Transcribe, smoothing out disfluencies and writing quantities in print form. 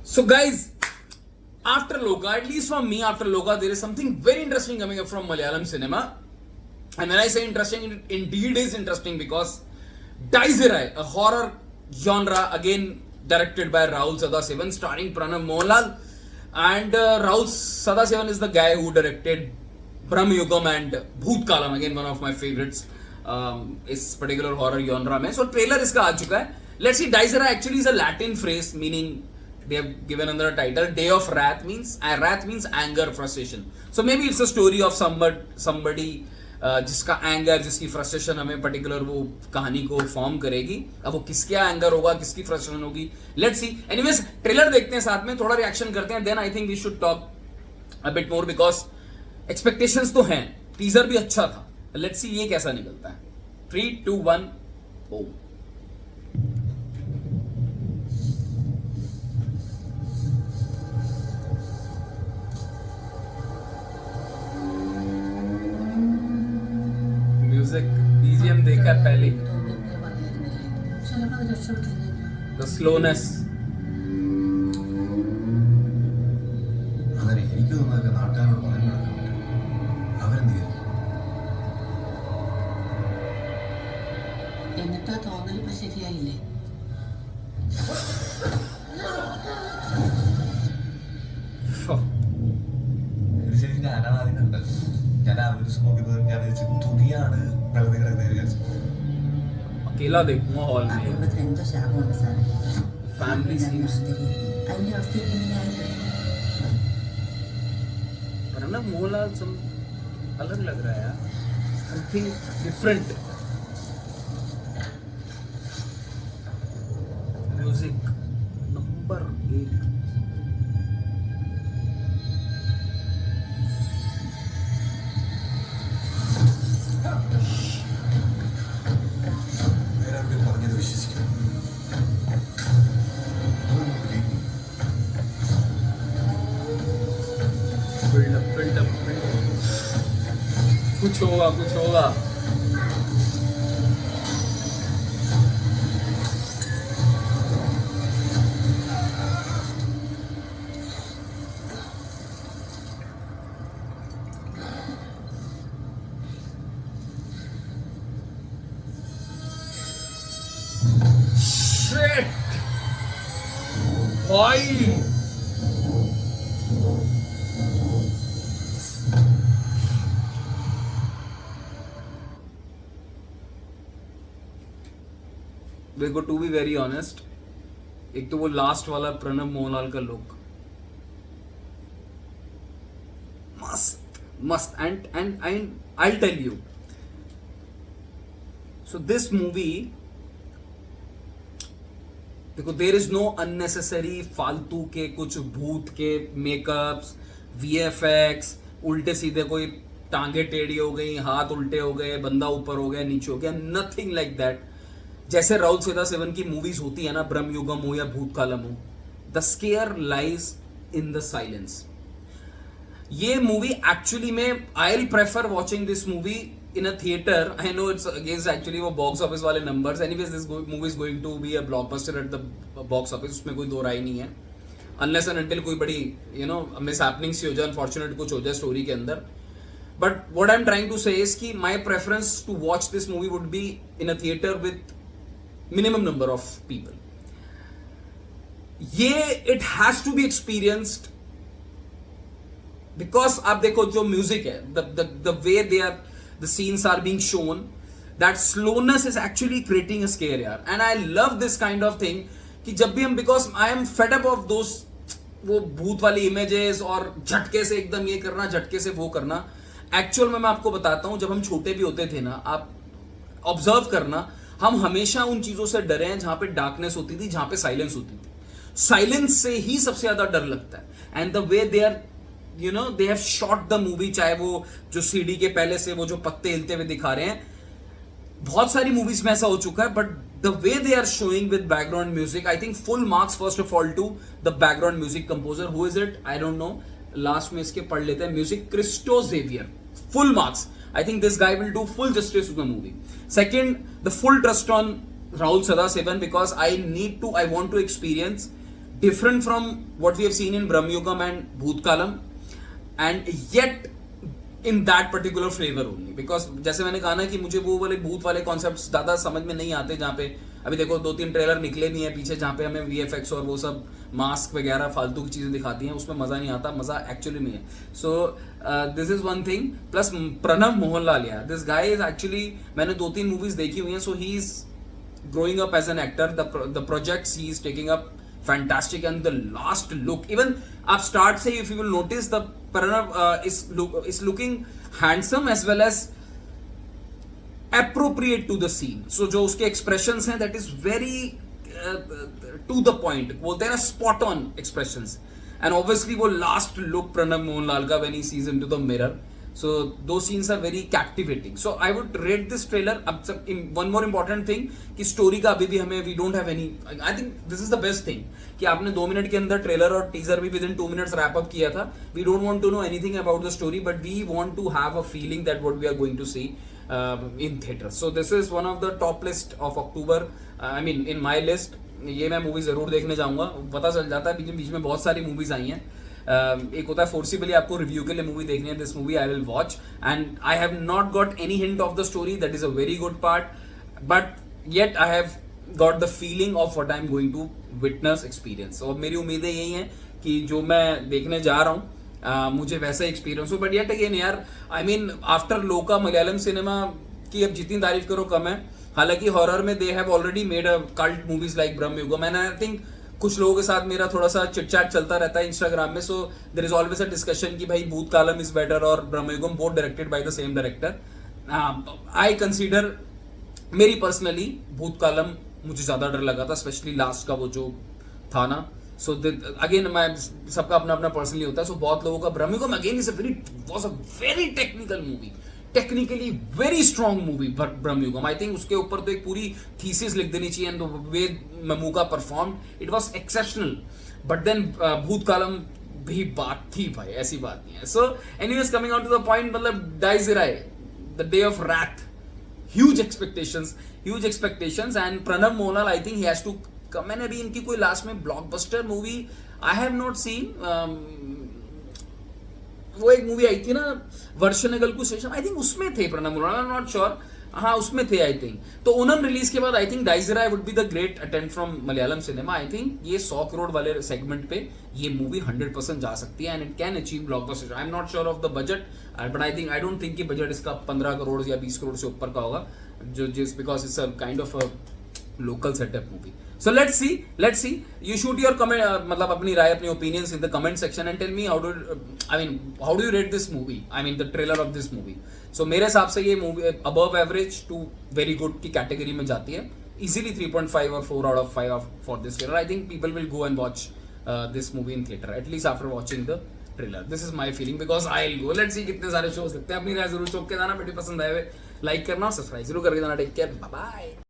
So, guys, after Loka, at least for me, after Loka, there is something very interesting coming up from Malayalam cinema. And when I say interesting, it indeed is interesting because Daizirai, a horror genre, again directed by Rahul Sadasivan, starring Pranav Mohanlal. And Rahul Sadasivan is the guy who directed Brahm Yugam and Bhoot Kalam, again one of my favorites. इस particular horror genre में. So trailer इसका आ चुका है. Let's see. Dies Irae actually is a Latin phrase meaning they have given under a title day of wrath means anger, frustration. So maybe it's a story of somebody जिसका anger, जिसकी frustration हमें particular वो कहानी को form करेगी. अब वो किसके एंगर होगा, किसकी फ्रस्ट्रेशन होगी, लेट्स सी. एनीवेज ट्रेलर देखते हैं, साथ में थोड़ा रिएक्शन करते हैं, then I think we should talk a bit more because expectations तो हैं. टीजर भी अच्छा था. लेट्स सी ये कैसा निकलता है. 3, 2, 1 ओ. म्यूजिक बीजीएम देखा पहले. The slowness. അങ്ങനെ എനിക്ക് തോന്നുന്നതൊക്കെ നാട്ടുകാരോട് പറയാൻ നടക്കാൻ പറ്റും. അവരെന്ത് ചെയ്യും? എന്നിട്ടാ തോന്നലിപ്പോ ശരിയായില്ലേ? ശരിക്കും ഞാനാണ് ആദ്യം കണ്ടത്. ഞാൻ രാവിലെ ദിവസം നോക്കിയപ്പോൾ ഞാൻ വിചാരിച്ചു തുണിയാണ് വെറുതെ കിടക്കുന്നത് വിചാരിച്ചു. अकेला देखूंगा हॉल ആ में. കുടുംബത്തിന് എന്തോ ശാപമുണ്ട് സാറേ. Family scenes. അതിന്റെ അവസ്ഥ എങ്ങനെയായിരുന്നു? प्रणव मोहनलाल सम अलग लग रहा है यार. Something different. Music number 1. വേറെവരും പറഞ്ഞത് വിശ്വസിക്കും. അതൊന്നും believe me. बिल्डअप. कुछ होगा. Shit! Boy! देखो टू बी वेरी ऑनेस्ट, एक तो वो लास्ट वाला प्रणब मोहनलाल का लुक मस्त and I tell you. So this movie, देखो देर इज नो अननेसेसरी फालतू के कुछ भूत के मेकअप्स, वीएफएक्स, उल्टे सीधे कोई टांगे टेढ़ी हो गई, हाथ उल्टे हो गए, बंदा ऊपर हो गया, नीचे हो गया, नथिंग लाइक दैट. जैसे राहुल सीधा7 की मूवीज होती है ना, ब्रह्म युगम हो या भूत कालम हो, the scare lies in the silence. ये मूवी एक्चुअली में I will prefer watching this movie in a theatre. I know it's against actually वो बॉक्स ऑफिस वाले numbers. Anyways this movie is going to be a blockbuster at the box office, उसमें कोई दो राय नहीं है. Unless and until कोई बड़ी miss happenings हो जाए, अनफॉर्चुनेट कुछ हो जाए स्टोरी के अंदर. But what I am trying to say is कि my preference to watch this movie would be in a theatre with minimum number of people. it has to be experienced because आप देखो जो music है, the way the scenes are being shown, that slowness is actually creating a scare यार. And I love this kind of thing कि जब भी हम, because I am fed up of those वो भूत वाली इमेजेस और झटके से एकदम ये करना, झटके से वो करना. एक्चुअल में मैं आपको बताता हूं, जब हम छोटे भी होते थे ना, आप ऑब्जर्व करना, हम हमेशा उन चीजों से डरे हैं जहां पे डार्कनेस होती थी, जहां पे साइलेंस होती थी. साइलेंस से ही सबसे ज्यादा डर लगता है. And the way they are they have shot the movie, चाहे वो जो सीडी के पहले से वो जो पत्ते हिलते हुए दिखा रहे हैं, बहुत सारी मूवीज में ऐसा हो चुका है. But the way they are showing with background music, I think full marks first of all to the background music composer. Who is it? I don't know. Last में इसके पढ़ लेते हैं. Music Christo Xavier. Full marks. I think this guy will do full justice to the movie. Second, the full trust on Rahul Sadasivan because I want to experience different from what we have seen in Brahmayugam and Bhootkalam, and yet in that particular flavor only. Because जैसे मैंने कहा ना कि मुझे वो वाले भूत वाले कॉन्सेप्ट्स ज़्यादा समझ में नहीं आते, जहाँ पे अभी देखो 2-3 ट्रेलर निकले भी हैं पीछे, जहाँ पे हमें VFX और वो सब मास्क वगैरह फालतू की चीज़ें दिखाती हैं, उसमें मज़ा नहीं आता, मज़ा एक्चुअली में है. So this is one thing. Plus Pranav Mohanlal, यार दिस गाय इज एक्चुअली, मैंने 2-3 मूवीज देखी हुई हैं, so he is growing up as an actor. The projects he is taking up fantastic, and the last look, even आप start से if you will notice, the Pranav is looking handsome as well as appropriate to the scene. So जो उसके expressions हैं, that is very to the point, बोलते हैं ना spot on expressions. And obviously वो last look Pranav Mohanlal का when he sees into the mirror. So those scenes are very captivating. So I would rate this trailer. अब one more important thing कि story का अभी भी हमें we don't have any. I think this is the best thing कि आपने 2 minute के अंदर ट्रेलर और टीजर भी within 2 minutes wrap up किया था. We don't want to know anything about the story, but we want to have a feeling that what we are going to see in theater. So this is one of the top list of October. I mean in my list. ये मैं movie जरूर देखने जाऊंगा. पता चल जाता है बीच में बहुत सारी मूवीज आई हैं. एक होता है फोर्सिबली आपको रिव्यू के लिए मूवी देखनी है. This movie I will watch, and I have not got any hint of the story. That is a very good part, but yet I have got the feeling of what I am going to witness experience. और मेरी उम्मीदें यही हैं कि जो मैं देखने जा रहा हूँ मुझे वैसा एक्सपीरियंस हो. बट येट अगेन यार, आई मीन आफ्टर लोका मलयालम सिनेमा की अब जितनी तारीफ करो कम है. हालांकि हॉरर में they have already made a cult movies like Bramayugam, and I think कुछ लोगों के साथ मेरा थोड़ा सा चिटचैट चलता रहता है इंस्टाग्राम में. So there is always a discussion कि भाई भूतकालम इज बेटर और Bramayugam, both directed by the same director. I consider, मेरी पर्सनली भूतकालम मुझे ज्यादा डर लगा था, स्पेशली लास्ट का वो जो था ना. सो अगेन मैं सबका अपना अपना पर्सनली होता है. सो बहुत लोगों का Bramayugam again is was a very technical movie, technically very strong movie Bramayugam. I think उसके ऊपर तो एक पूरी थीसिस लिख देनी चाहिए. And the way Mammukka perform, it was exceptional. But then Bhoothakaalam भी बात थी भाई, ऐसी बात नहीं है. So anyways, coming out to the point, मतलब Dies Irae, the day of wrath, huge expectations and Pranav Mohanlal, I think he has to come. मैंने अभी इनकी कोई लास्ट में blockbuster movie I have not seen. वो एक मूवी आई थी ना, वर्षनगल को सेशन, आई थिंक उसमें थे Pranav Mohanlal, I am not sure. हाँ उसमें थे आई थिंक. तो ओनम रिलीज के बाद I think Dies Irae would be the great attempt from Malayalam cinema. I think ये 100 करोड़ वाले सेगमेंट पे ये मूवी 100% जा सकती है, and it can achieve blockbuster. I am not sure of the budget, but I don't think कि बजट इसका 15 करोड़ या 20 करोड़ से ऊपर का होगा, जो जिस because it's a kind of a local setup movie. So let's see. You shoot your comment, मतलब अपनी राय, अपनी opinions in the comment section and tell me how do you rate this movie? I mean the trailer of this movie. So मेरे हिसाब से ये movie above average to very good की category में जाती है. Easily 3.5 or 4 out of 5 for this trailer. I think people will go and watch this movie in theater, at least after watching the trailer. This is my feeling because I'll go. Let's see कितने सारे shows लगते हैं. अपनी राय जरूर चौक के जाना. Video पसंद आए हुए लाइक करना, सब्सक्राइब जरूर करके जाना. Take care, bye bye.